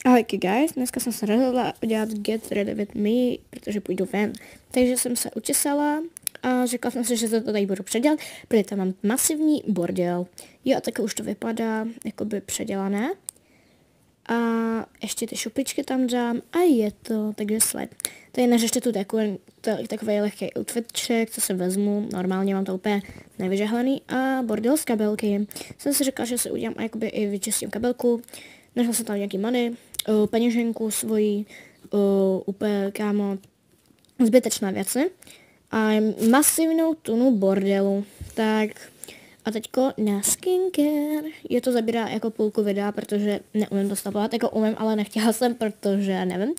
Ahojky guys, dneska jsem se rozhodla udělat Get Ready With Me, protože půjdu ven. Takže jsem se učesala a řekla jsem si, že to tady budu předělat, protože tam mám masivní bordel. Jo, a tak už to vypadá jakoby předělané. A ještě ty šupličky tam dám a je to, takže sled. Tady neřešte tu deku, to je takový lehký outfitček, co se vezmu, normálně mám to úplně nevyžehlený a bordel z kabelky. Jsem si řekla, že si udělám a jakoby i vyčistím kabelku. Našla jsem tam nějaký money, peněženku svoji, úplně kámo, zbytečné věci a masivnou tunu bordelu. Tak a teďko na skincare. Je to zabírá jako půlku videa, protože neumím to stopovat, jako umím, ale nechtěla jsem, protože nevím.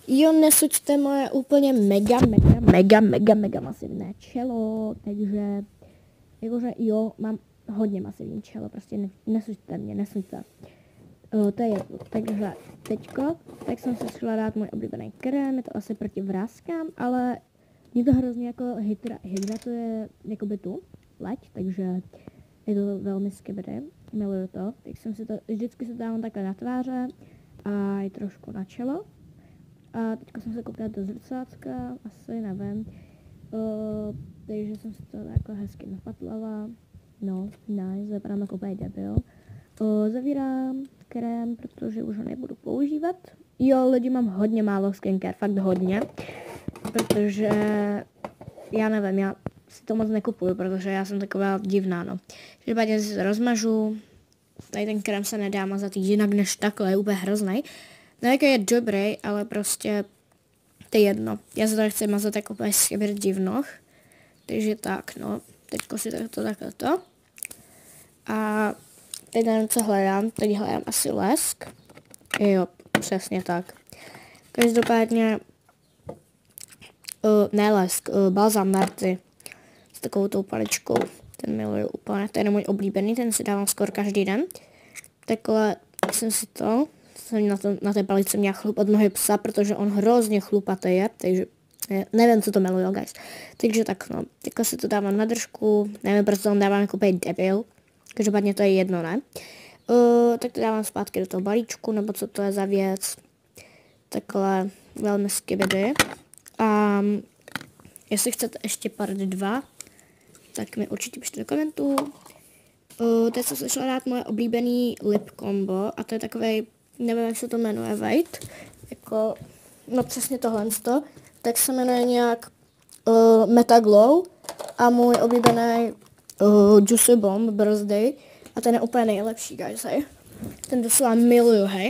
Jo, nesuďte moje úplně mega masivné čelo, takže jakože jo, mám hodně masivní čelo, prostě nesuďte mě, nesuďte. To je jedno. Takže teďko, tak jsem si šla dát můj oblíbený krém, je to asi proti vrázkám, ale mě to hrozně jako hydratuje jakoby tu leď, takže je to velmi skibedy, miluju to. Tak jsem si to, vždycky se dávám takhle na tváře a i trošku na čelo. A teďko jsem se koukala do zrcátka, asi nevím, takže jsem si to takhle hezky napatlala. No, nice, vypadám jako úplně debil. Zavírám krém, protože už ho nebudu používat. Jo, lidi, mám hodně málo skincare, fakt hodně, protože já nevím, já si to moc nekupuju, protože já jsem taková divná, no. Každopádně si to rozmažu, tady ten krém se nedá mazat jinak než takhle, je úplně hrozný. No, jako je dobrý, ale prostě to je jedno. Já se tady chci mazat jako úplně skvělý divnoch, takže tak, no, teďko si to takhle to. A teď nevím, co hledám, teď hledám asi lesk. Jo, přesně tak. Každopádně, ne lesk, balzám Narty s takovou tou paličkou. Ten miluju úplně, ten je můj oblíbený, ten si dávám skoro každý den. Takhle jsem na té palici měla chlupat nohy psa, protože on hrozně chlupatý je, takže nevím, co to miluju, guys. Takže tak no, takhle si to dávám na držku, nevím, proč to dávám jako debil. Každopádně to je jedno, ne? Tak to dávám zpátky do toho balíčku, nebo co to je za věc. Takhle velmi skibedy. A jestli chcete ještě part 2, tak mi určitě pište do komentů. Teď jsem se šla dát moje oblíbený lip combo a to je takovej, nevím, jak se to jmenuje, wait. Jako, no přesně tohle. Tak se jmenuje nějak Meta Glow a můj oblíbený Juicy Bomb Birthday a ten je úplně nejlepší, guys, hej. Ten doslova miluju, hej.